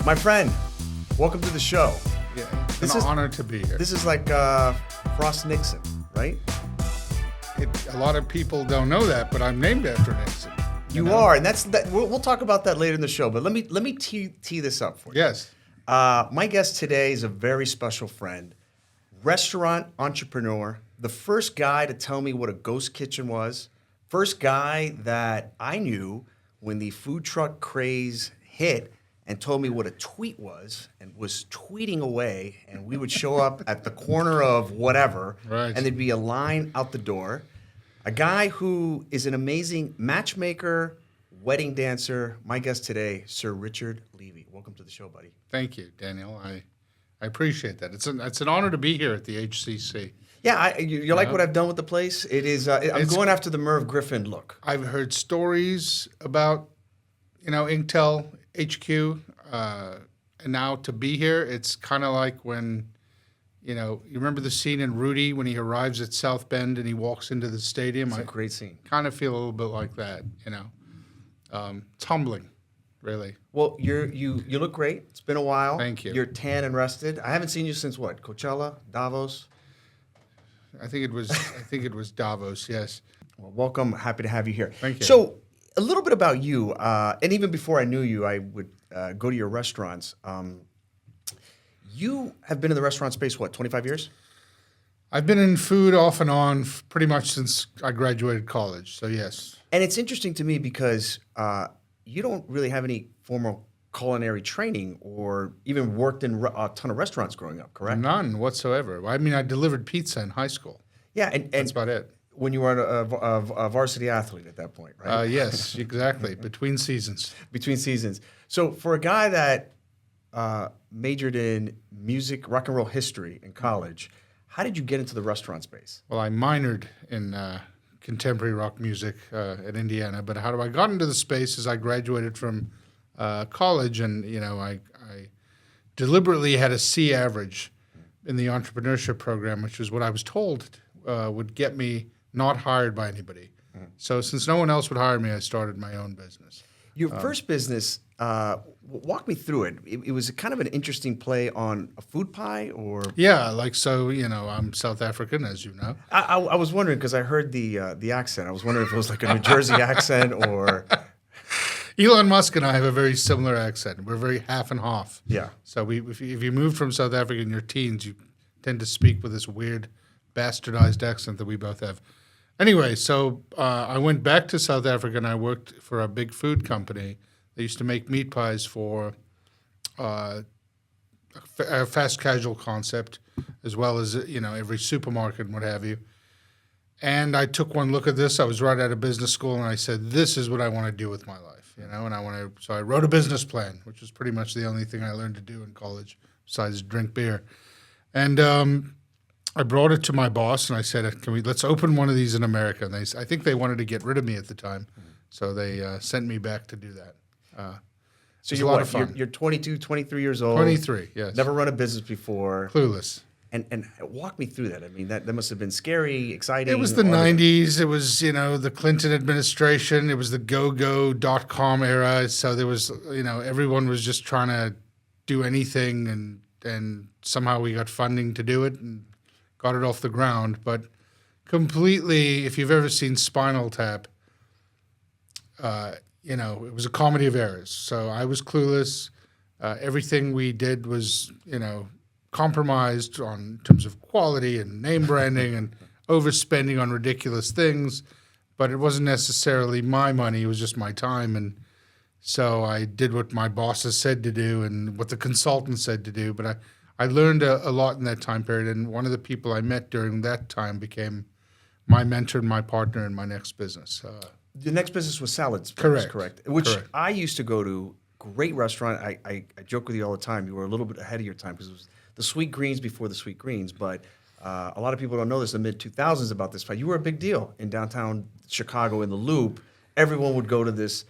My friend, welcome to the show. Yeah, it's an honor to be here. This is like Frost Nixon, right? A lot of people don't know that, but I'm named after Nixon. You are, and we'll talk about that later in the show. But let me tee this up for you. Yes. My guest today is a very special friend, restaurant entrepreneur, the first guy to tell me what a ghost kitchen was, first guy that I knew when the food truck craze hit and told me what a tweet was and was tweeting away, and we would show up at the corner of whatever, right, and there'd be a line out the door. A guy who is an amazing matchmaker, wedding dancer. My guest today, Sir Richard Levy. Welcome to the show, buddy. Thank you, Daniel. I appreciate that. It's an honor to be here at the HCC. Yeah, you like what I've done with the place? It is. I'm going after the Merv Griffin look. I've heard stories about, Intel HQ, and now to be here, it's kind of like when, you remember the scene in Rudy when he arrives at South Bend and he walks into the stadium? It's a great scene. Kind of feel a little bit like that, It's humbling, really. Well, you look great. It's been a while. Thank you. You're tan and rested. I haven't seen you since what? Coachella, Davos. I think it was Davos. Yes. Well, welcome. Happy to have you here. Thank you. So, a little bit about you, and even before I knew you, I would go to your restaurants. You have been in the restaurant space, what, 25 years? I've been in food off and on pretty much since I graduated college, so yes. And it's interesting to me because you don't really have any formal culinary training or even worked in a ton of restaurants growing up, correct? None whatsoever. I mean, I delivered pizza in high school. Yeah, and that's about it. When you were a varsity athlete at that point, right? Yes, exactly. Between seasons. Between seasons. So for a guy that majored in music, rock and roll history in college, how did you get into the restaurant space? Well, I minored in contemporary rock music at Indiana, but how I got into the space is I graduated from college, and I deliberately had a C average in the entrepreneurship program, which was what I was told would get me not hired by anybody. So since no one else would hire me, I started my own business. Your first business, walk me through it. It was kind of an interesting play on a food pie, or yeah, I'm South African, as you know. I was wondering because I heard the accent. I was wondering if it was like a New Jersey accent or. Elon Musk and I have a very similar accent. We're very half and half. Yeah. So if you moved from South Africa in your teens, you tend to speak with this weird bastardized accent that we both have. Anyway, so I went back to South Africa and I worked for a big food company. They used to make meat pies for a fast casual concept, as well as every supermarket and what have you. And I took one look at this. I was right out of business school, and I said, "This is what I want to do with my life." And so I wrote a business plan, which was pretty much the only thing I learned to do in college besides drink beer. And I brought it to my boss, and I said, let's open one of these in America? And I think they wanted to get rid of me at the time, so they sent me back to do that. So you're what? You're 22, 23 years old. 23, yes. Never run a business before. Clueless. And walk me through that. I mean, that must have been scary, exciting. It was the 90s. It was, the Clinton administration. It was the go-go.com era. So there was, everyone was just trying to do anything, and somehow we got funding to do it and got it off the ground. But completely, if you've ever seen Spinal Tap, it was a comedy of errors. So I was clueless. Everything we did was, compromised in terms of quality and name branding and overspending on ridiculous things. But it wasn't necessarily my money. It was just my time. And so I did what my bosses said to do and what the consultant said to do. But I learned a lot in that time period. And one of the people I met during that time became my mentor and my partner in my next business. The next business was Salads. Correct. Which Correct. I used to go to. Great restaurant. I joke with you all the time. You were a little bit ahead of your time because it was the Sweet Greens before the Sweet Greens. But a lot of people don't know this in the mid-2000s about this fight. You were a big deal in downtown Chicago in the Loop. Everyone would go to this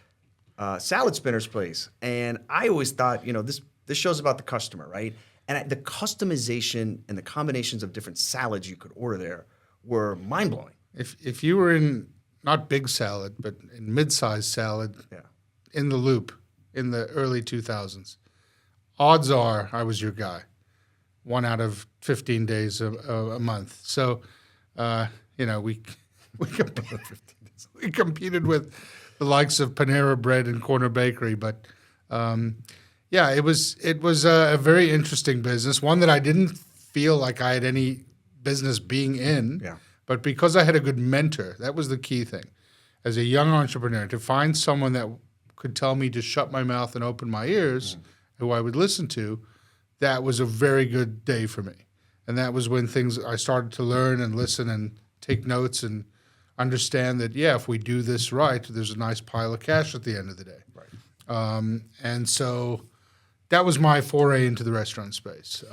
salad spinner's place. And I always thought, this show's about the customer, right? And the customization and the combinations of different salads you could order there were mind-blowing. If you were in, not big salad, but in mid-sized salad in the Loop in the early 2000s, odds are I was your guy. 1 out of 15 days a month. So, we we competed with the likes of Panera Bread and Corner Bakery, but it was a very interesting business, one that I didn't feel like I had any business being in, Yeah. but because I had a good mentor, that was the key thing. As a young entrepreneur, to find someone that could tell me to shut my mouth and open my ears, who I would listen to, that was a very good day for me. And that was when I started to learn and listen and take notes and understand that, if we do this right, there's a nice pile of cash at the end of the day. Right. And so that was my foray into the restaurant space.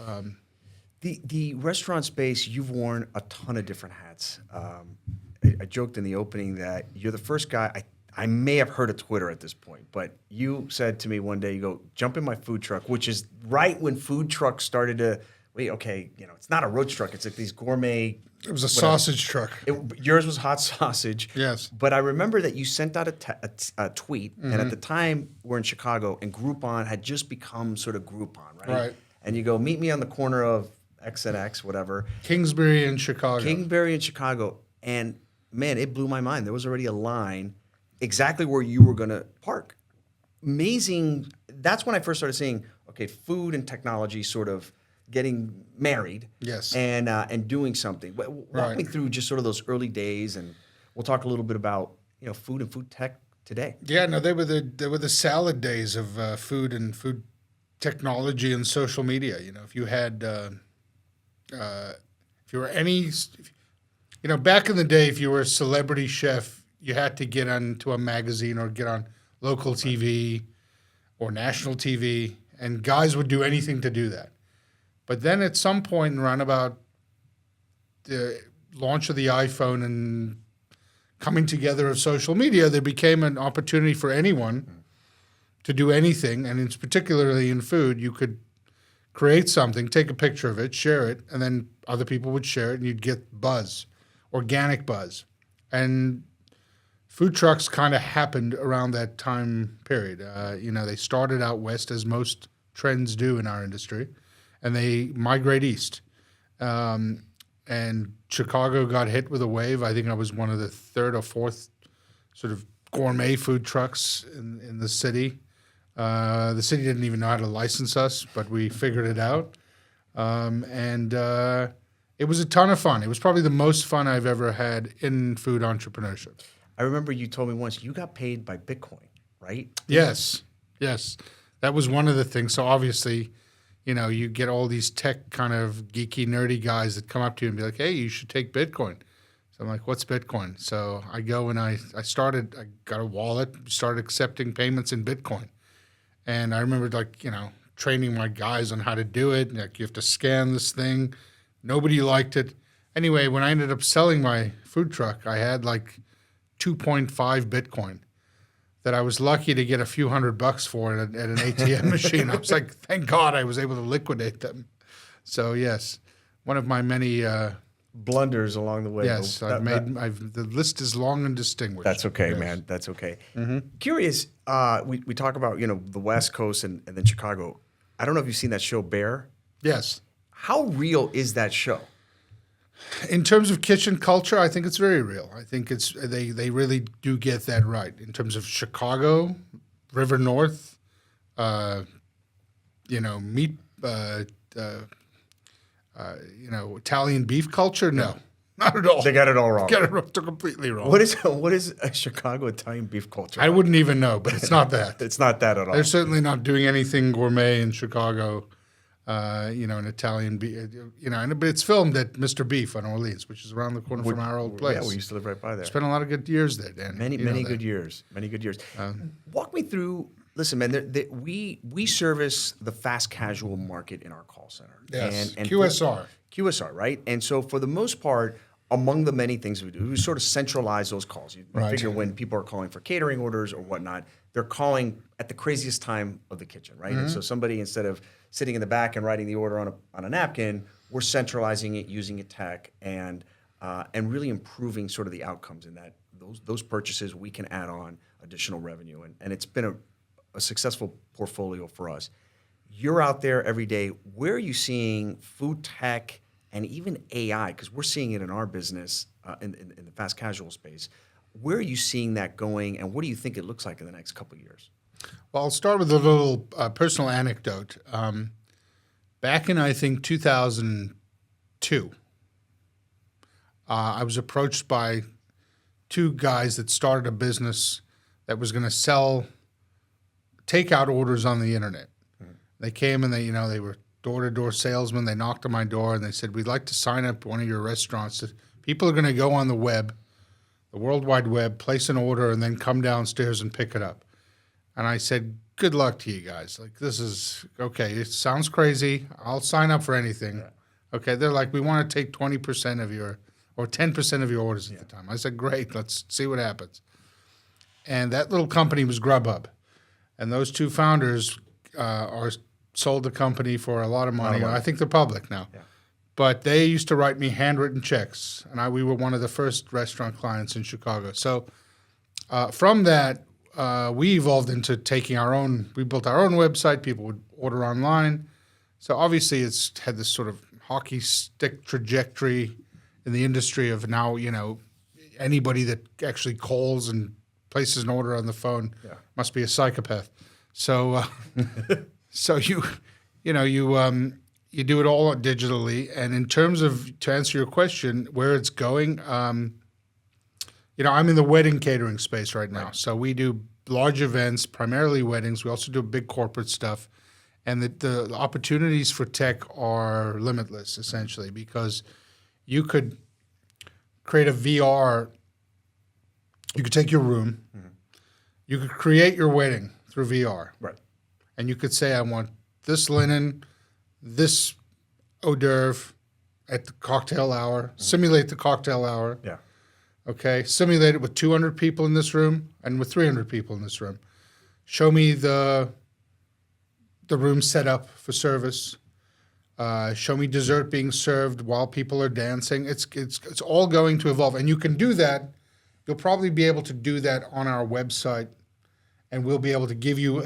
The restaurant space, you've worn a ton of different hats. I joked in the opening that you're the first guy, I may have heard of Twitter at this point, but you said to me one day, you go, jump in my food truck, which is right when food trucks started to, it's not a roach truck. It's like these gourmet. It was a sausage truck. Yours was hot sausage. Yes. But I remember that you sent out a tweet, and at the time we're in Chicago, and Groupon had just become sort of Groupon, right? Right. And you go, meet me on the corner of X and X, whatever. Kingsbury in Chicago. Kingsbury in Chicago. And man, it blew my mind. There was already a line exactly where you were going to park. Amazing. That's when I first started seeing, okay, food and technology sort of getting married. Yes. And doing something. Walk me through just sort of those early days, and we'll talk a little bit about food and food tech today. Yeah, no, they were the salad days of food and food technology and social media. If you had, if you were back in the day, if you were a celebrity chef, you had to get onto a magazine or get on local TV or national TV, and guys would do anything to do that. But then at some point around about the launch of the iPhone and coming together of social media, there became an opportunity for anyone to do anything, and it's particularly in food. You could create something, take a picture of it, share it, and then other people would share it, and you'd get buzz, organic buzz. And food trucks kind of happened around that time period. They started out west, as most trends do in our industry, and they migrate east. And Chicago got hit with a wave. I think I was one of the third or fourth sort of gourmet food trucks in the city. The city didn't even know how to license us, but we figured it out. And it was a ton of fun. It was probably the most fun I've ever had in food entrepreneurship. I remember you told me once you got paid by Bitcoin, right? Yes. That was one of the things. So obviously, you get all these tech kind of geeky, nerdy guys that come up to you and be like, hey, you should take Bitcoin. So I'm like, what's Bitcoin? So I go and I got a wallet, started accepting payments in Bitcoin. And I remember training my guys on how to do it. Like, you have to scan this thing. Nobody liked it. Anyway, when I ended up selling my food truck, I had 2.5 Bitcoin that I was lucky to get a few $100 for at an ATM machine. I was like, thank God I was able to liquidate them. So yes, one of my many blunders along the way. Yes, the list is long and distinguished. That's okay, yes. Man. That's okay. Mm-hmm. Curious, we talk about the West Coast and then Chicago. I don't know if you've seen that show Bear. Yes. How real is that show? In terms of kitchen culture, I think it's very real. I think they really do get that right. In terms of Chicago, River North, meat, Italian beef culture. No, not at all. They got it all wrong. Got it completely wrong. What is a Chicago Italian beef culture? I wouldn't even know, but it's not that. It's not that at all. They're certainly not doing anything gourmet in Chicago. An Italian beef, but it's filmed at Mr. Beef on Orleans, which is around the corner from our old place. Yeah, we used to live right by there. Spent a lot of good years there, Dan. Many good years. Walk me through. Listen, man, we service the fast casual market in our call center. Yes, and QSR. QSR, right? And so for the most part, among the many things we do, we sort of centralize those calls. You figure when people are calling for catering orders or whatnot, they're calling at the craziest time of the kitchen, right? And so somebody, instead of sitting in the back and writing the order on a napkin, we're centralizing it, using a tech, and really improving sort of the outcomes in that those purchases we can add on additional revenue, and it's been a successful portfolio for us. You're out there every day. Where are you seeing food tech and even AI? Because we're seeing it in our business in the fast casual space. Where are you seeing that going, and what do you think it looks like in the next couple of years? Well, I'll start with a little personal anecdote. Back in, I think, 2002, I was approached by two guys that started a business that was going to sell takeout orders on the internet. They came and they were door-to-door salesmen. They knocked on my door and they said, "We'd like to sign up one of your restaurants. People are going to go on the web, the World Wide Web, place an order, and then come downstairs and pick it up." And I said, "Good luck to you guys. Like, this is, okay, it sounds crazy. I'll sign up for anything." Yeah. Okay, they're like, "We want to take 20% of your, or 10% of your orders at the time." I said, "Great, let's see what happens." And that little company was Grubhub. And those two founders sold the company for a lot of money. I think they're public now. Yeah. But they used to write me handwritten checks, and we were one of the first restaurant clients in Chicago. So from that, we evolved into we built our own website. People would order online. So obviously it's had this sort of hockey stick trajectory in the industry of now, anybody that actually calls and places an order on the phone must be a psychopath. So so you do it all digitally. And in terms of, to answer your question, where it's going, I'm in the wedding catering space right now. Right. So we do large events, primarily weddings. We also do big corporate stuff. And the opportunities for tech are limitless, essentially, because you could create a VR. You could take your room. Mm-hmm. You could create your wedding through VR. Right. And you could say, "I want this linen, this hors d'oeuvre at the cocktail hour." Mm-hmm. Simulate the cocktail hour. Yeah. Okay. Simulate it with 200 people in this room and with 300 people in this room. Show me the room set up for service. Show me dessert being served while people are dancing. It's all going to evolve, and you can do that. You'll probably be able to do that on our website, and we'll be able to give you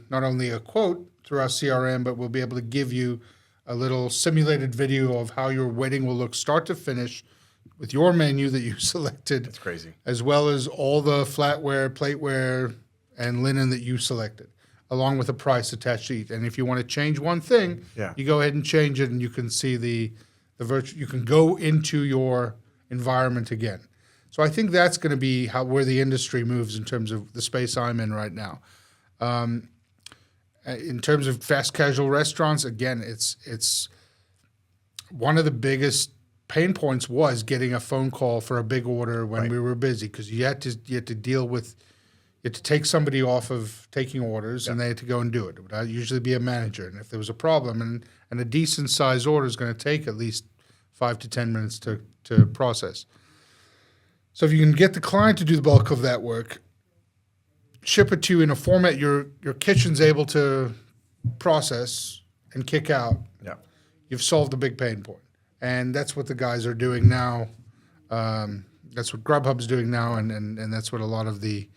not only a quote through our CRM, but we'll be able to give you a little simulated video of how your wedding will look start to finish with your menu that you selected. That's crazy. As well as all the flatware, plateware, and linen that you selected, along with a price attached to each. And if you want to change one thing, you go ahead and change it, and you can see the virtual. You can go into your environment again. So I think that's going to be where the industry moves in terms of the space I'm in right now. In terms of fast casual restaurants, again, it's one of the biggest pain points was getting a phone call for a big order when we were busy, because you had to deal with. You had to take somebody off of taking orders, and they had to go and do it. It would usually be a manager, and if there was a problem, and a decent size order is going to take at least 5 to 10 minutes to process. So if you can get the client to do the bulk of that work, ship it to you in a format your kitchen's able to process and kick out, you've solved a big pain point. And that's what the guys are doing now. That's what Grubhub's doing now, and that's what a lot of the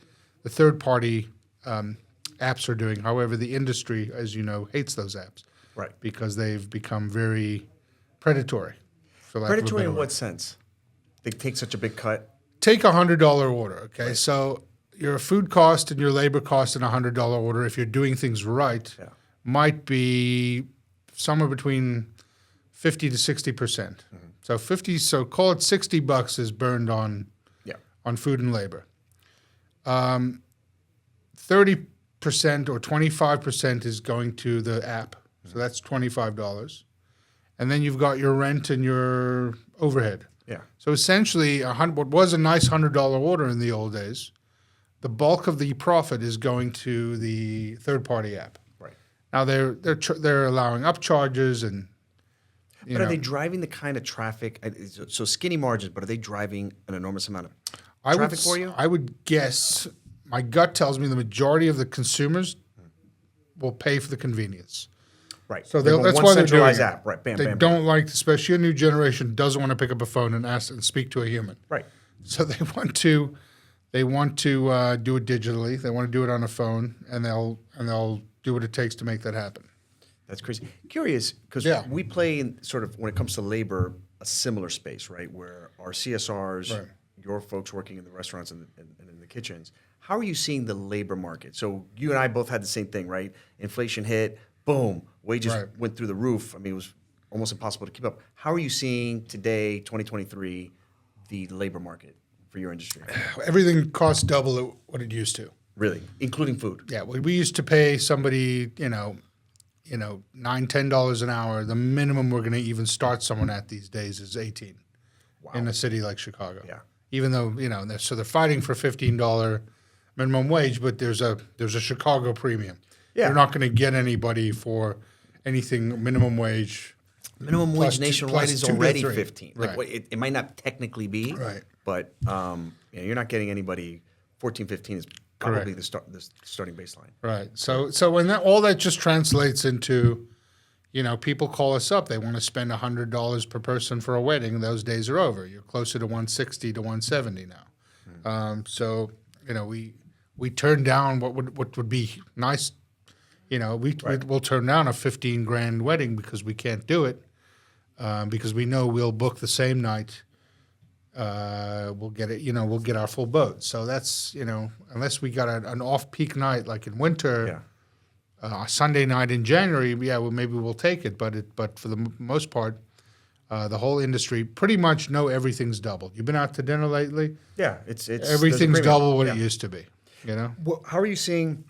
third-party apps are doing. However, the industry, as you know, hates those apps, right? Because they've become very predatory. Predatory in what sense? They take such a big cut. Take a $100 order. Okay, so your food cost and your labor cost in a $100 order, if you're doing things right, might be somewhere between 50 to 60%. Mm-hmm. So call it $60 is burned on food and labor. 30% or 25% is going to the app. So that's $25. And then you've got your rent and your overhead. Yeah. So essentially, what was a nice $100 order in the old days, the bulk of the profit is going to the third-party app. Right. Now they're allowing upcharges and. But are they driving the kind of traffic? So skinny margins, but are they driving an enormous amount of traffic for you? I would guess. My gut tells me the majority of the consumers will pay for the convenience. Right. So that's why they're doing it. App. Right. Bam, they bam, don't like, especially a new generation, doesn't want to pick up a phone and ask and speak to a human. Right. So they want to do it digitally. They want to do it on a phone, and they'll do what it takes to make that happen. That's crazy. Curious, because Yeah. we play in sort of, when it comes to labor, a similar space, right? Where our CSRs, Right. your folks working in the restaurants and in the kitchens, how are you seeing the labor market? So you and I both had the same thing, right? Inflation hit, boom, wages Right. went through the roof. I mean, it was almost impossible to keep up. How are you seeing today, 2023, the labor market for your industry? Everything costs double what it used to. Really, including food. Yeah, we used to pay somebody, $9-10 an hour. The minimum we're going to even start someone at these days is 18 in a city like Chicago. Yeah. Even though they're fighting for $15 minimum wage, but there's a Chicago premium. Yeah. You're not going to get anybody for anything minimum wage. Minimum Plus wage two- nationwide plus is 2 to already 3. 15. Like, Right. what, it might not technically be, Right. but you're not getting anybody. 14, 15 is probably the starting baseline. Right. So when all that just translates into, people call us up. They want to spend $100 per person for a wedding. Those days are over. You're closer to 160 to 170 now. So we turn down what would be nice. We'll turn down a $15,000 wedding because we can't do it because we know we'll book the same night. We'll get it. We'll get our full boat. So that's unless we got an off-peak night like in winter. Yeah. A Sunday night in January, maybe we'll take it, but for the most part, the whole industry pretty much everything's doubled. You've been out to dinner lately? Yeah, it's there's a Everything's premium. double what Yeah. it used to be. Well, how are you seeing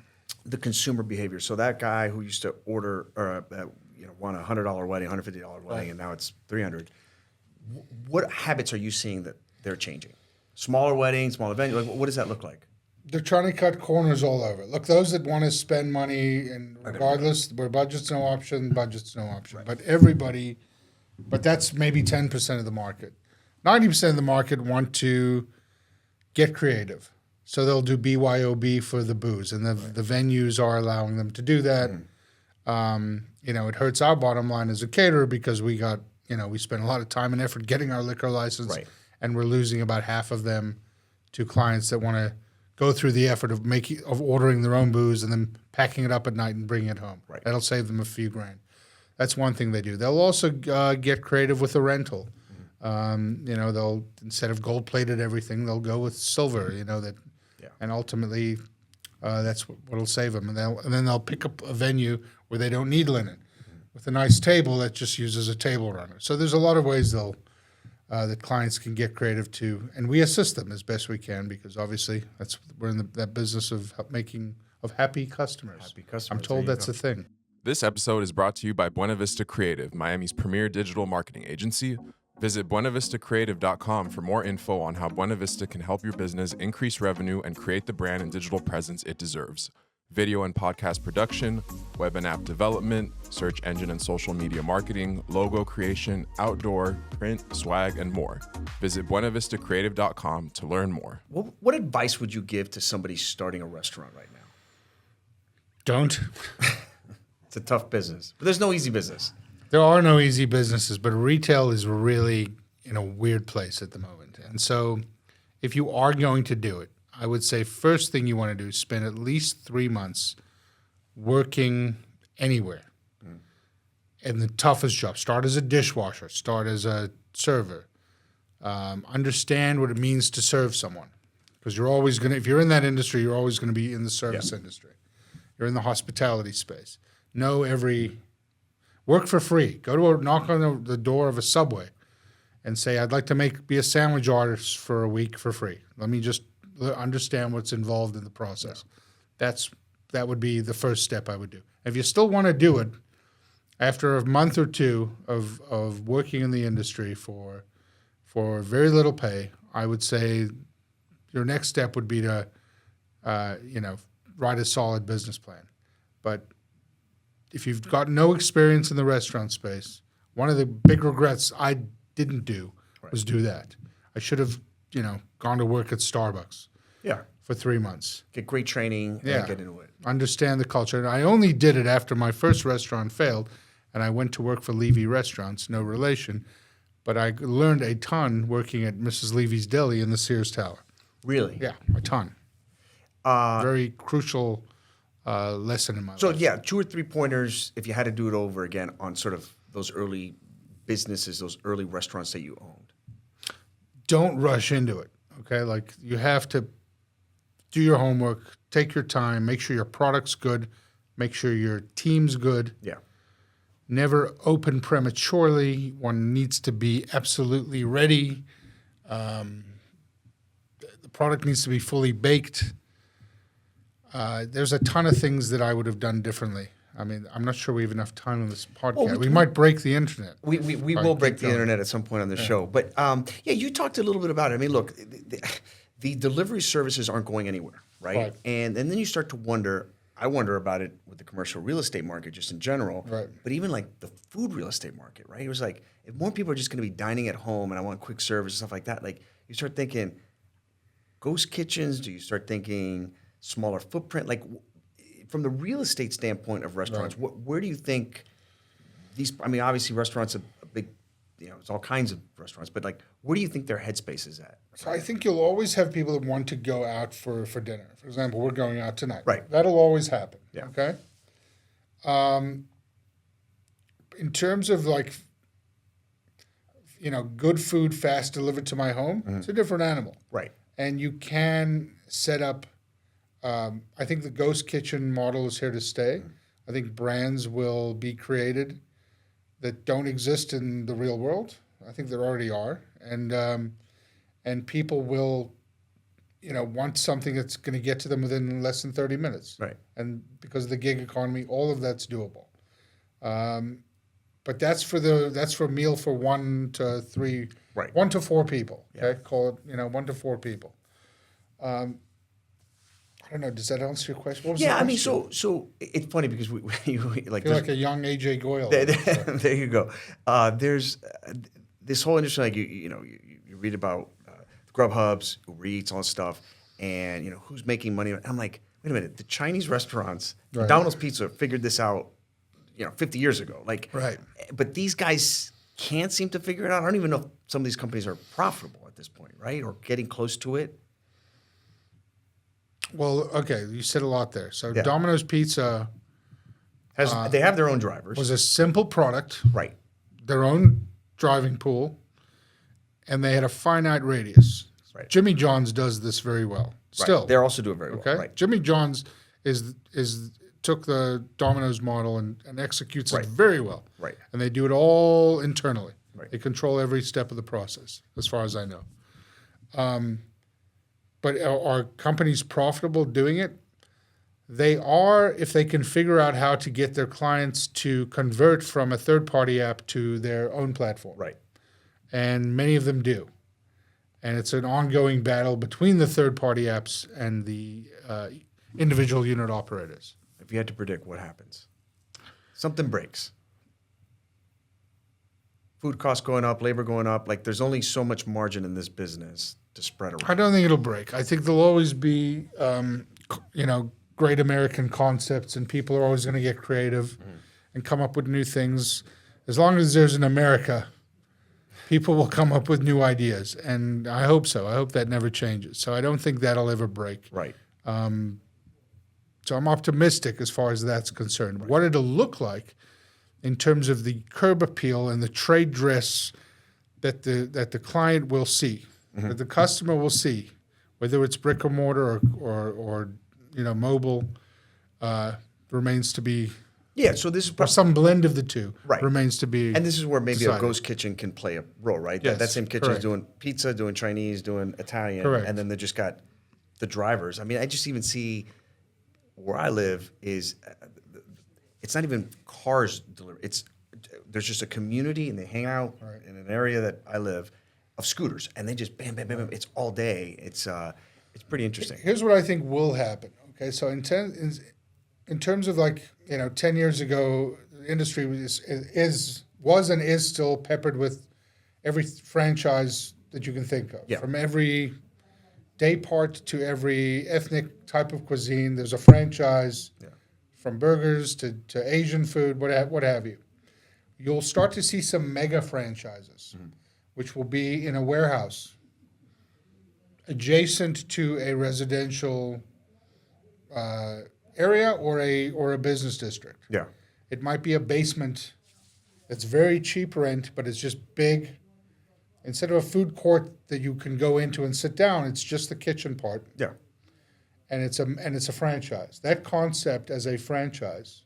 the consumer behavior? So that guy who used to order or want a $100 wedding, $150 wedding, and now it's $300. What habits are you seeing that they're changing? Smaller weddings, smaller venue. Like, what does that look like? They're trying to cut corners all over. Look, those that want to spend money, and regardless, where budget's no option, but that's maybe 10% of the market. 90% of the market want to get creative. So they'll do BYOB for the booze, and the venues are allowing them to do that. It hurts our bottom line as a caterer because we spend a lot of time and effort getting our liquor license, Right. and we're losing about half of them to clients that want to go through the effort of ordering their own booze and then packing it up at night and bringing it home. Right. That'll save them a few grand. That's one thing they do. They'll also get creative with the rental. They'll, instead of gold-plated everything, they'll go with silver. And ultimately, that's what'll save them. And then they'll pick up a venue where they don't need linen, with a nice table that just uses a table runner. So there's a lot of ways that clients can get creative too, and we assist them as best we can because obviously we're in that business of happy customers. Happy customers, I'm there told you that's go. a thing. This episode is brought to you by Buena Vista Creative, Miami's premier digital marketing agency. Visit buenavistacreative.com for more info on how Buena Vista can help your business increase revenue and create the brand and digital presence it deserves. Video and podcast production, web and app development, search engine and social media marketing, logo creation, outdoor, print, swag, and more. Visit buenavistacreative.com to learn more. What advice would you give to somebody starting a restaurant right now? Don't. It's a tough business, but there's no easy business. There are no easy businesses, but retail is really in a weird place at the moment. And so if you are going to do it, I would say first thing you want to do is spend at least 3 months working anywhere. And the toughest job. Start as a dishwasher. Start as a server. Understand what it means to serve someone. Because you're always going to, if you're in that industry, you're always going to be in the service industry. You're in the hospitality space. Work for free. Knock on the door of a Subway and say, I'd like to be a sandwich artist for a week for free. Let me just understand what's involved in the process. That would be the first step I would do. If you still want to do it, after a month or two of working in the industry for very little pay, I would say your next step would be to write a solid business plan. But if you've got no experience in the restaurant space, one of the big regrets I didn't do was do that. I should have, gone to work at Starbucks Yeah. for 3 months. Get great training and get into it. Understand the culture. And I only did it after my first restaurant failed, and I went to work for Levy Restaurants, no relation. But I learned a ton working at Mrs. Levy's Deli in the Sears Tower. Really? Yeah, a ton. Very crucial lesson in my So life. yeah, 2 or 3 pointers if you had to do it over again on sort of those early businesses, those early restaurants that you owned. Don't rush into it. Okay, like you have to do your homework, take your time, make sure your product's good, make sure your team's good. Yeah. Never open prematurely. One needs to be absolutely ready. The product needs to be fully baked. There's a ton of things that I would have done differently. I mean, I'm not sure we have enough time on this podcast. We might break the internet. We All will right, break keep the going. internet at some point on the show. But yeah, you talked a little bit about it. I mean, look, the delivery services aren't going anywhere, right? Right. And then you start to wonder. I wonder about it with the commercial real estate market just in general. Right. But even like the food real estate market, right? It was like if more people are just going to be dining at home and I want quick service and stuff like that, like you start thinking ghost kitchens. Do you start thinking smaller footprint? Like from the real estate standpoint of restaurants, where do you think these? I mean, obviously, restaurants are a big, it's all kinds of restaurants, but like, where do you think their headspace is at? So I think you'll always have people that want to go out for dinner. For example, we're going out tonight. Right. That'll always happen. Yeah. Okay. In terms of like, good food fast delivered to my home, it's a different animal. Right. And you can set up. I think the ghost kitchen model is here to stay. I think brands will be created that don't exist in the real world. I think there already are, and people will, want something that's going to get to them within less than 30 minutes. Right. And because of the gig economy, all of that's doable. But that's for a meal for 1 to 3, Right. 1 to 4 people. Okay, Yeah. call it 1 to 4 people. I don't know. Does that answer your question? What was the Yeah, I mean, question? so it's funny because we like I feel like a young AJ Goyle. there you go. There's this whole industry, like you read about Grubhubs, Uber Eats, all this stuff, and who's making money. I'm like, wait a minute, the Chinese restaurants, Right. McDonald's Pizza figured this out, 50 years ago. Like, Right. But these guys can't seem to figure it out. I don't even know if some of these companies are profitable at this point, right, or getting close to it. Well, okay, you said a lot there. So Yeah. Domino's Pizza They have their own drivers, was a simple product, right? their own driving pool, and they had a finite radius. Right. Jimmy John's does this very well. Still, Right. They're also doing very okay. well, right? Jimmy John's is took the Domino's model and executes Right. it very well. Right. And they do it all internally. Right. They control every step of the process, as far as I know. But are companies profitable doing it? They are if they can figure out how to get their clients to convert from a third-party app to their own platform. Right. And many of them do. And it's an ongoing battle between the third-party apps and the individual unit operators. If you had to predict what happens, something breaks. Food costs going up, labor going up. Like there's only so much margin in this business to spread around. I don't think it'll break. I think there'll always be, great American concepts, and people are always going to get creative and come up with new things. As long as there's an America, people will come up with new ideas, and I hope so. I hope that never changes. So I don't think that'll ever break. Right. So I'm optimistic as far as that's concerned. Right. What it'll look like in terms of the curb appeal and the trade dress that the client will see, that the customer will see, whether it's brick or mortar or mobile, remains to be, Yeah. So this is or some blend of the two, Right. remains to be. and this is where maybe decided. a ghost kitchen can play a role, right? Yes, That same kitchen is correct. doing pizza, doing Chinese, doing Italian, Correct. and then they just got the drivers. I mean, I just even see where I live is it's not even cars delivered. There's just a community, and they hang out in an area that I live of scooters, and they just bam, bam, bam, bam. It's all day. It's pretty interesting. Here's what I think will happen. Okay, so in terms of 10 years ago, the industry was and is still peppered with every franchise that you can think of. Yeah. From every day part to every ethnic type of cuisine, there's a franchise. Yeah. From burgers to Asian food, what have you. You'll start to see some mega franchises, which will be in a warehouse adjacent to a residential area or a business district. Yeah. It might be a basement that's very cheap rent, but it's just big. Instead of a food court that you can go into and sit down, it's just the kitchen part, Yeah. and it's a franchise. That concept as a franchise,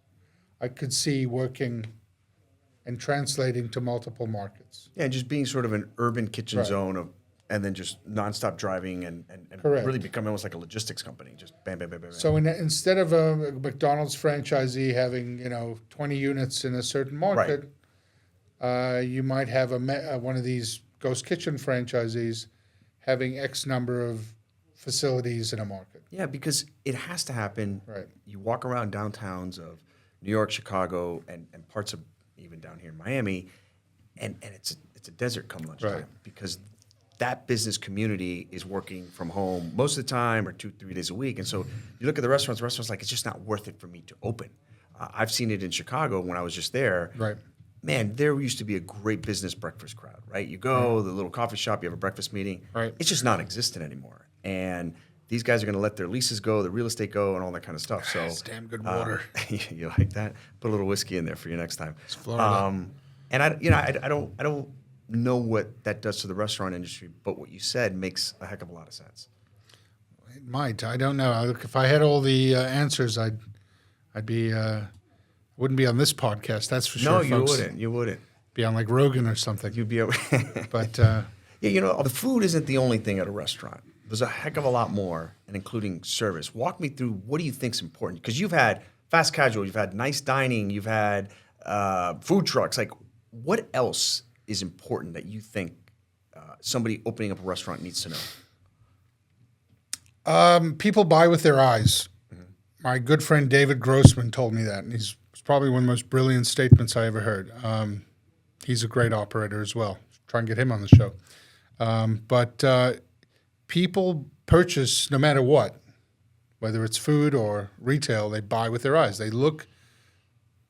I could see working and translating to multiple markets. Yeah, and just being sort of an urban kitchen Right. zone of, and then just nonstop driving and Correct. really becoming almost like a logistics company. Just bam, bam, bam, bam, bam. So instead of a McDonald's franchisee having 20 units in a certain market, you might have one of these ghost kitchen franchisees having X number of facilities in a market. Yeah, because it has to happen. Right. You walk around downtowns of New York, Chicago, and parts of even down here in Miami, and it's a desert come lunchtime Right. because that business community is working from home most of the time or 2-3 days a week. And so you look at the restaurants like, it's just not worth it for me to open. I've seen it in Chicago when I was just there. Right. Man, there used to be a great business breakfast crowd, right? You go, the little coffee shop, you have a breakfast meeting. Right. It's just non-existent anymore. And these guys are going to let their leases go, the real estate go, and all that kind of stuff. So It's damn good water. you like that? Put a little whiskey in there for you next time. It's Florida. And I don't know what that does to the restaurant industry, but what you said makes a heck of a lot of sense. It might. I don't know. If I had all the answers, I'd be wouldn't be on this podcast. That's for sure. No, you folks. wouldn't. You wouldn't. Be on like Rogan or something. You'd be able. But Yeah, the food isn't the only thing at a restaurant. There's a heck of a lot more, and including service. Walk me through what do you think's important? Because you've had fast casual, you've had nice dining, you've had food trucks. Like, what else is important that you think somebody opening up a restaurant needs to know? people buy with their eyes. My good friend David Grossman told me that, and it's probably one of the most brilliant statements I ever heard. He's a great operator as well. Try and get him on the show. But people purchase no matter what, whether it's food or retail, they buy with their eyes. They look.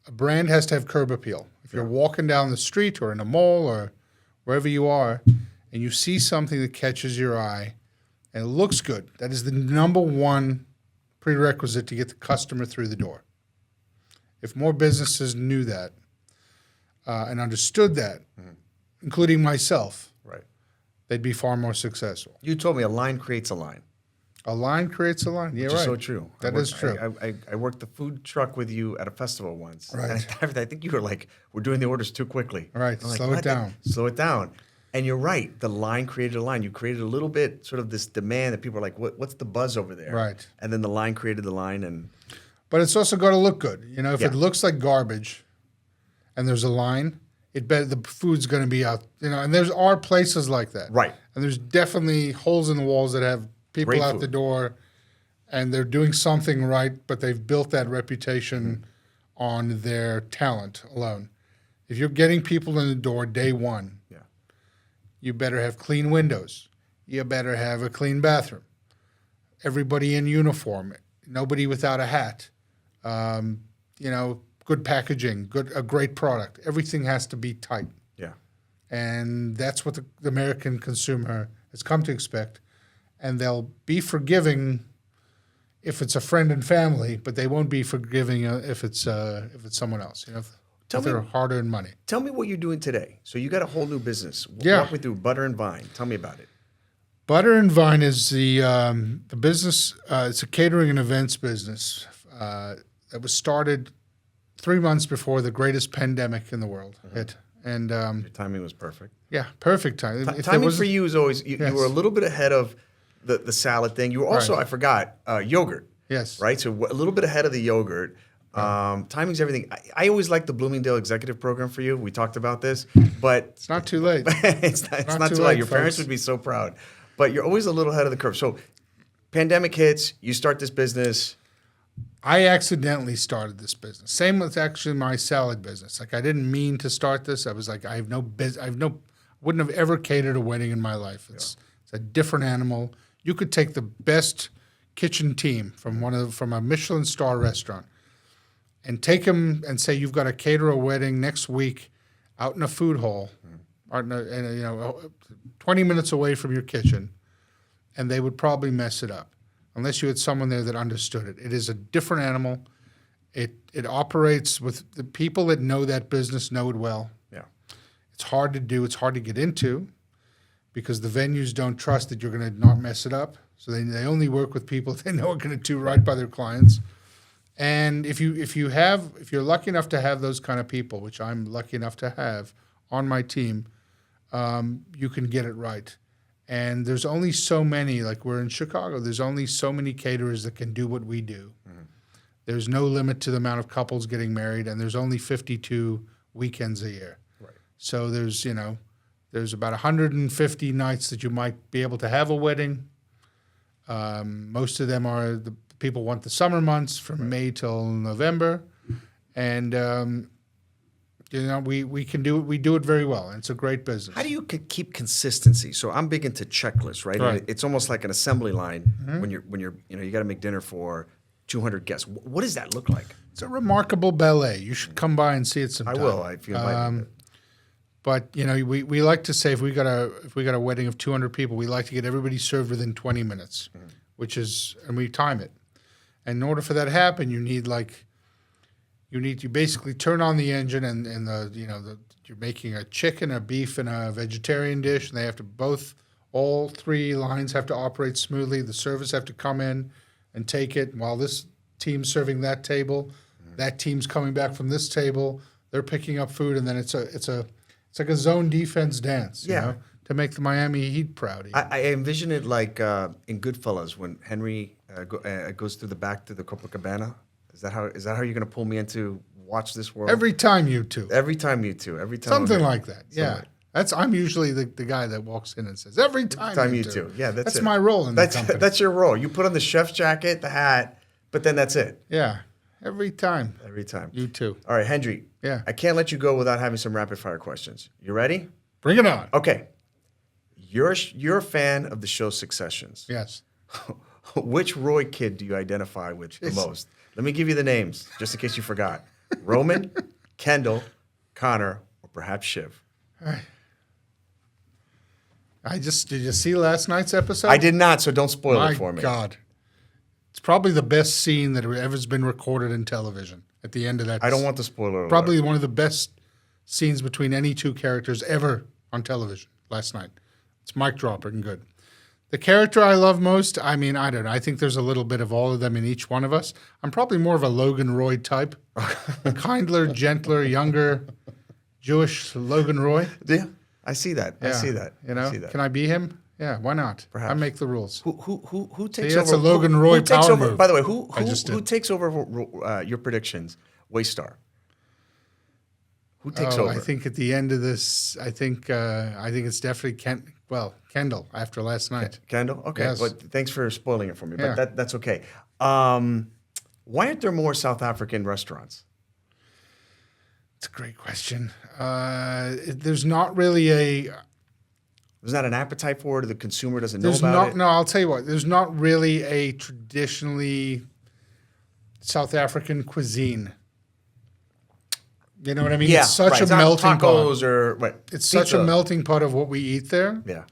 A brand has to have curb appeal. If you're walking down the street or in a mall or wherever you are, and you see something that catches your eye and it looks good, that is the number one prerequisite to get the customer through the door. If more businesses knew that and understood that, including myself, Right. they'd be far more successful. You told me a line creates a line. A line creates a line. Yeah, Which right. is so true. That is true. I worked the food truck with you at a festival once. Right. And I think you were like, we're doing the orders too quickly. Right. I'm like, Slow it "What? down." Slow it down. And you're right. The line created a line. You created a little bit sort of this demand that people are like, what's the buzz over there? Right. And then the line created the line. And But it's also got to look good. If Yeah. it looks like garbage and there's a line, the food's going to be out. And are places like that. Right. And there's definitely holes in the walls that have people Great out food. the door and they're doing something right, but they've built that reputation on their talent alone. If you're getting people in the door day one, yeah. you better have clean windows. You better have a clean bathroom. Everybody in uniform. Nobody without a hat. Good packaging, a great product. Everything has to be tight. Yeah. And that's what the American consumer has come to expect. And they'll be forgiving if it's a friend and family, but they won't be forgiving if it's someone else. If they're hard-earned money. Tell me what you're doing today. So you got a whole new business. Yeah. Walk me through Butter and Vine. Tell me about it. Butter and Vine is the business. It's a catering and events business that was started 3 months before the greatest pandemic in the world hit. And Your timing was perfect. yeah, perfect time. If there Timing was- for you is always, you Yes. were a little bit ahead of the salad thing. You were also, Right. I forgot, yogurt. Yes. Right? So a little bit ahead of the yogurt. Timing's everything. I always liked the Bloomingdale executive program for you. We talked about this, but It's not too late. it's not too late. Your parents folks. would be so proud. But you're always a little ahead of the curve. So pandemic hits, you start this business. I accidentally started this business. Same with actually my salad business. Like I didn't mean to start this. I was like, wouldn't have ever catered a wedding in my life. It's a different animal. You could take the best kitchen team from a Michelin star restaurant and take them and say you've got to cater a wedding next week out in a food hall, or 20 minutes away from your kitchen, and they would probably mess it up. unless you had someone there that understood it. It is a different animal. It operates with the people that know that business know it well. Yeah. It's hard to do. It's hard to get into because the venues don't trust that you're going to not mess it up. So they only work with people they know are going to do right by their clients. And if you're lucky enough to have those kind of people, which I'm lucky enough to have on my team, you can get it right. And there's only so many, like we're in Chicago, there's only so many caterers that can do what we do. Mm-hmm. There's no limit to the amount of couples getting married, and there's only 52 weekends a year. Right. So there's about 150 nights that you might be able to have a wedding. Most of them are the people want the summer months from May till November, and we do it very well. And it's a great business. How do you keep consistency? So I'm big into checklists, right? Right. It's almost like an assembly line when you're you got to make dinner for 200 guests. What does that look like? It's a remarkable ballet. You should come by and see it sometime. I will if you invite me. But we like to say if we got a wedding of 200 people, we like to get everybody served within 20 minutes, and we time it. And in order for that to happen, you basically turn on the engine and you're making a chicken, a beef, and a vegetarian dish, and they have to all three lines have to operate smoothly. The servers have to come in and take it while this team's serving that table, that team's coming back from this table, they're picking up food, and then it's like a zone defense dance, to make the Miami Heat proud. I envision it like in Goodfellas when Henry goes through the back to the Copacabana. Is that how you're going to pull me into watch this world? Every time you two. Every time you two. Every time. Something like that. Yeah. I'm usually the guy that walks in and says, every time you two. Yeah, that's it. my role in the company. That's your role. You put on the chef's jacket, the hat, but then that's it. Yeah. Every time. Every time. You too. All right, Hendry. Yeah. I can't let you go without having some rapid fire questions. You ready? Bring it on. Okay. You're a fan of the show Successions. Yes. Which Roy kid do you identify with the most? Let me give you the names, just in case you forgot. Roman, Kendall, Connor, or perhaps Shiv. Did you see last night's episode? I did not, so don't spoil My it for me. God. It's probably the best scene that ever's been recorded in television at the end of that. I don't want the spoiler alert. Probably one of the best scenes between any two characters ever on television last night. It's mic dropping good. The character I love most, I don't know. I think there's a little bit of all of them in each one of us. I'm probably more of a Logan Roy type. A kindler, gentler, younger, Jewish Logan Roy. Yeah, I see that. Yeah. I see that. I see that. Can I be him? Yeah, why not? Perhaps. I make the rules. Who takes that's over? a Logan Roy who takes power over? move. By the way, who takes over your predictions? Waystar. Who takes over? I think at the end of this, I think it's definitely Kendall after last night. Kendall? Okay. Yes. Well, thanks for spoiling it for me, Yeah. but that's okay. Why aren't there more South African restaurants? It's a great question. There's not really There's not an appetite for it, or the consumer doesn't know about it? No, I'll tell you what. There's not really a traditionally South African cuisine. You know what I mean? Yeah, it's such right. a It's not melting tacos pot. or right. It's such a Pizza. melting pot of what we eat there Yeah.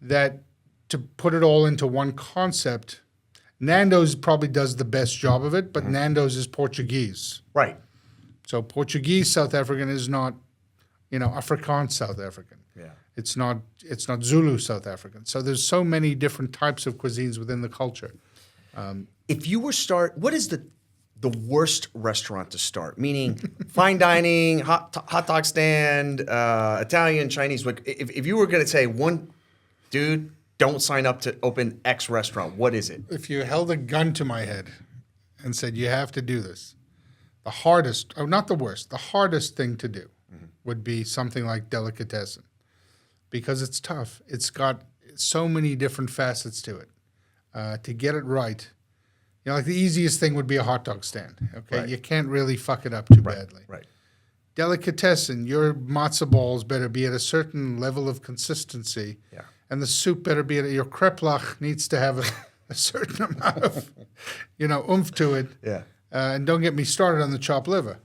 that to put it all into one concept, Nando's probably does the best job of it, but Nando's is Portuguese. Right. So Portuguese South African is not, Afrikaans South African. Yeah. It's not Zulu South African. So there's so many different types of cuisines within the culture. If you were what is the worst restaurant to start? Meaning fine dining, hot dog stand, Italian, Chinese. Like if you were going to say one, dude, don't sign up to open X restaurant. What is it? If you held a gun to my head and said you have to do this, the hardest, not the worst, the hardest thing to do would be something like delicatessen, because it's tough. It's got so many different facets to it. To get it right, like the easiest thing would be a hot dog stand. Okay, Right. You can't really fuck it up too badly. Right. Delicatessen, your matzo balls better be at a certain level of consistency. Yeah. And the soup better be your kreplach needs to have a certain amount of, oomph to it. Yeah. And don't get me started on the chopped liver.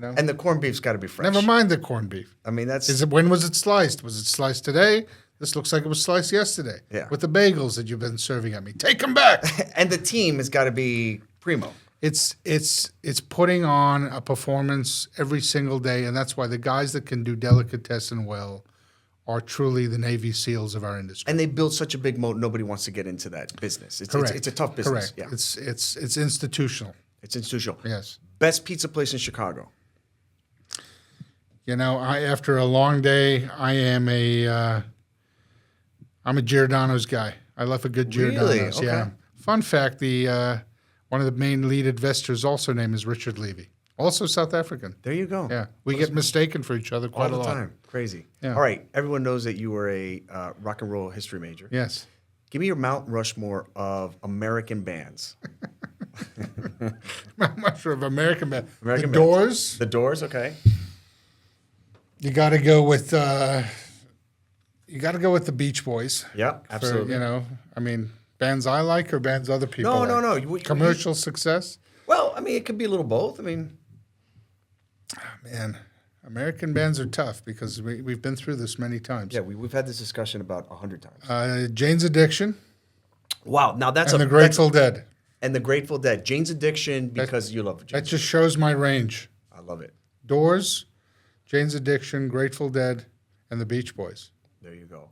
And the corned beef's got to be fresh. Never mind the corned beef. I mean, that's When was it sliced? Was it sliced today? This looks like it was sliced yesterday. Yeah. With the bagels that you've been serving at me. Take them back. And the team has got to be primo. It's putting on a performance every single day, and that's why the guys that can do delicatessen well are truly the Navy SEALs of our industry. And they build such a big moat, nobody wants to get into that business. Correct. It's a tough business. Correct. Yeah. It's institutional. It's institutional. Yes. Best pizza place in Chicago. You know, after a long day, I'm a Giordano's guy. I love a good Giordano's. Really? Okay. Yeah. Fun fact: one of the main lead investors also name is Richard Levy, also South African. There you go. Yeah, we get mistaken for each other quite All a the lot. time. Crazy. Yeah. All right. Everyone knows that you were a rock and roll history major. Yes. Give me your Mount Rushmore of American bands. I'm not sure of American band. American the bands. Doors. The Doors, okay. You got to go with. You got to go with the Beach Boys. Yeah, absolutely. For, I mean, bands I like or bands other people No, like? no, no. Commercial success? Well, I mean, it could be a little both. I mean, Man, American bands are tough because we've been through this many times. yeah, we've had this discussion about 100 times. Jane's Addiction Wow, now that's and a the Grateful Dead. and the Grateful Dead. Jane's Addiction because you love That Jane's. just shows my range. I love it. Doors, Jane's Addiction, Grateful Dead, and the Beach Boys There you go.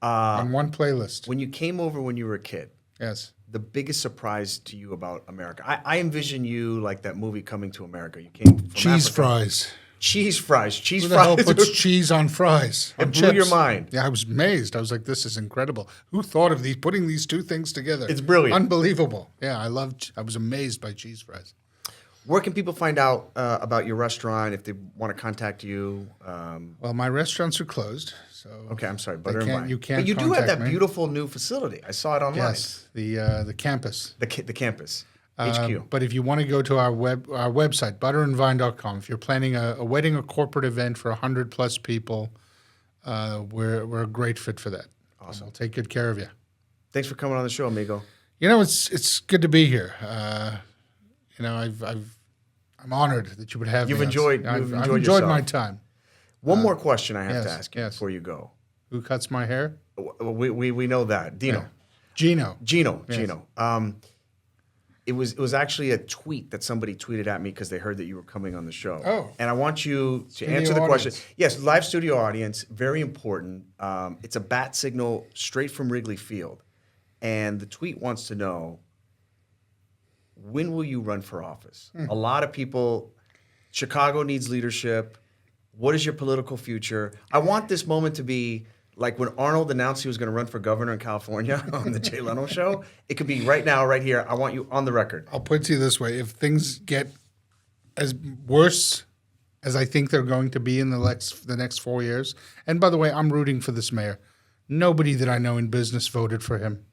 on one playlist. When you came over when you were a kid, Yes. the biggest surprise to you about America? I envision you like that movie Coming to America. You came from Cheese Africa. fries. Cheese fries. Cheese Who the hell fries. puts cheese on fries? It on blew your chips? mind. Yeah, I was amazed. I was like, this is incredible. Who thought of putting these two things together? It's brilliant. Unbelievable. Yeah, I was amazed by cheese fries. Where can people find out about your restaurant if they want to contact you? Well, my restaurants are closed, so Okay, I'm sorry, Butter and can't- Wine. you can't But you do have contact that me. beautiful new facility. I saw it online. yes, the campus. The campus, HQ. But if you want to go to our website, butterandvine.com, if you're planning a wedding or corporate event for 100 plus people, we're a great fit for that. Awesome. We'll take good care of you. Thanks for coming on the show, amigo. You know, it's good to be here. I'm honored that you would have You've me. enjoyed- I've you've I've enjoyed enjoyed my yourself. time. One more question I have to yes, ask you yes. before you go. Who cuts my hair? We know that. Dino. Yeah. Gino. Yes. Gino. It was actually a tweet that somebody tweeted at me because they heard that you were coming on the show. Oh. And I want you to Studio answer the question. audience. Yes, live studio audience, very important. It's a bat signal straight from Wrigley Field. And the tweet wants to know, when will you run for office? A lot of people, Chicago needs leadership. What is your political future? I want this moment to be like when Arnold announced he was going to run for governor in California on the Jay Leno show. It could be right now, right here. I want you on the record. I'll put it to you this way: if things get as worse as I think they're going to be in the next 4 years, and by the way, I'm rooting for this mayor. Nobody that I know in business voted for him.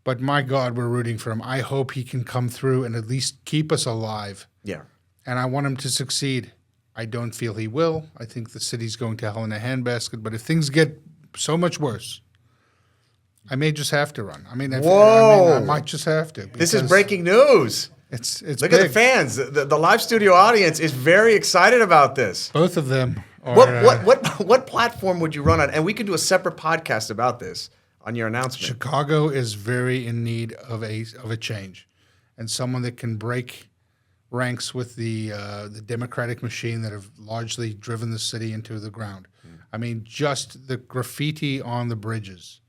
But my God, we're rooting for him. I hope he can come through and at least keep us alive. Yeah. And I want him to succeed. I don't feel he will. I think the city's going to hell in a handbasket. But if things get so much worse, I may just have to run. I mean, Whoa. I might just have to. This is because breaking news. It's Look big. at the fans. The live studio audience is very excited about this. Both of them are. What platform would you run on? And we could do a separate podcast about this on your announcement. Chicago is very in need of a change, and someone that can break ranks with the democratic machine that have largely driven the city into the ground. I mean, just the graffiti on the bridges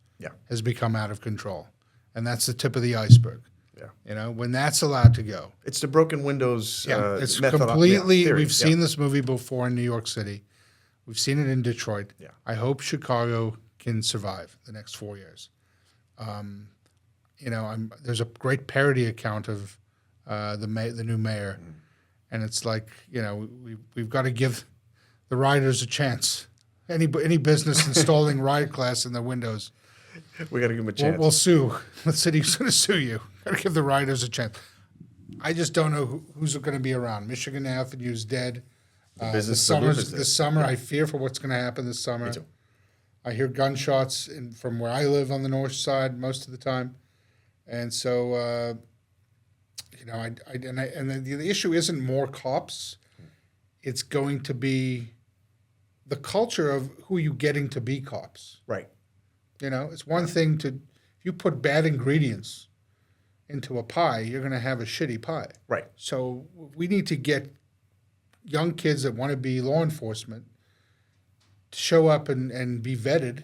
has become out of control, and that's the tip of the iceberg. Yeah. You know, when that's allowed to go, It's the broken windows. it's method- completely. theory. We've seen this movie before in New York City. We've seen it in Detroit. Yeah. I hope Chicago can survive the next 4 years. There's a great parody account of the new mayor, and it's like, we've got to give the riders a chance. Any business installing riot glass in their windows, We got to give them a chance. we'll sue. The city's going to sue you. Got to give the riders a chance. I just don't know who's going to be around. Michigan Avenue is dead. business- the the loop is this dead. summer, I fear for what's going to happen this summer. Me too. I hear gunshots from where I live on the north side most of the time, and so the issue isn't more cops; it's going to be the culture of who you getting to be cops. Right. You know, it's one thing to, if you put bad ingredients into a pie, you're going to have a shitty pie. Right. So we need to get young kids that want to be law enforcement to show up and be vetted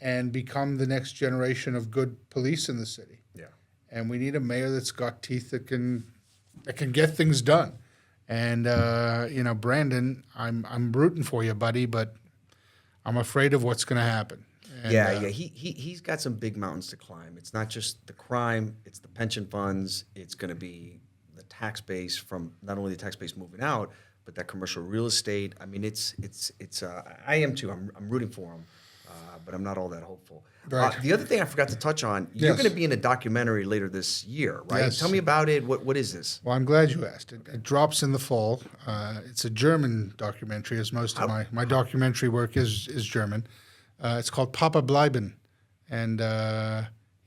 and become the next generation of good police in the city. Yeah. And we need a mayor that's got teeth that can get things done. And you know, Brandon, I'm rooting for you, buddy, but I'm afraid of what's going to happen. And, Yeah. He's got some big mountains to climb. It's not just the crime; it's the pension funds. It's going to be the tax base from not only the tax base moving out, but that commercial real estate. I mean, it's. I am too. I'm rooting for him, but I'm not all that hopeful. Right. The other thing I forgot to touch on: you're Yes. going to be in a documentary later this year, right? Yes. Tell me about it. What is this? Well, I'm glad you asked. It drops in the fall. It's a German documentary, as most of my documentary work is German. It's called Papa Bleiben. And,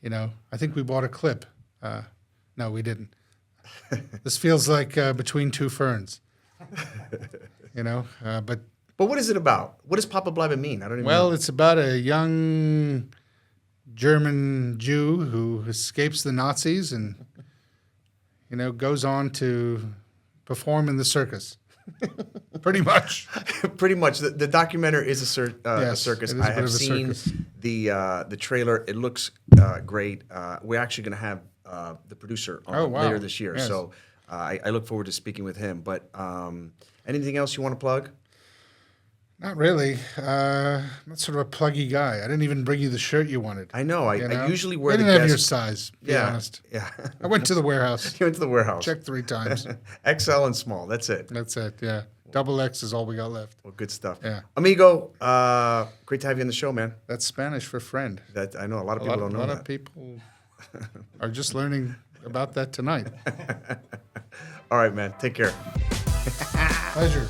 you know, I think we bought a clip. No, we didn't. This feels like Between Two Ferns. You know, but But what is it about? What does Papa Bleiben mean? I don't even well, know. it's about a young German Jew who escapes the Nazis and, you know, goes on to perform in the circus. Pretty much. Pretty much. The documentary is a Yes, circus. it is a I bit have of a seen circus. the trailer. It looks great. We're actually going to have the producer on Oh, wow. later this year. Yes. So I look forward to speaking with him. But anything else you want to plug? Not really. I'm not sort of a pluggy guy. I didn't even bring you the shirt you wanted. I know. you know? I usually wear I the didn't have your guest. size, to be Yeah. honest. Yeah. I went to the warehouse, You went to the warehouse. checked 3 times. XL and small. That's it. That's it, yeah. Double X is all we got left. Well, good stuff. Yeah. Amigo, great to have you on the show, man. That's Spanish for friend. That I know a lot of A people lot, don't know lot that. of people are just learning about that tonight. All right, man. Take care. Pleasure.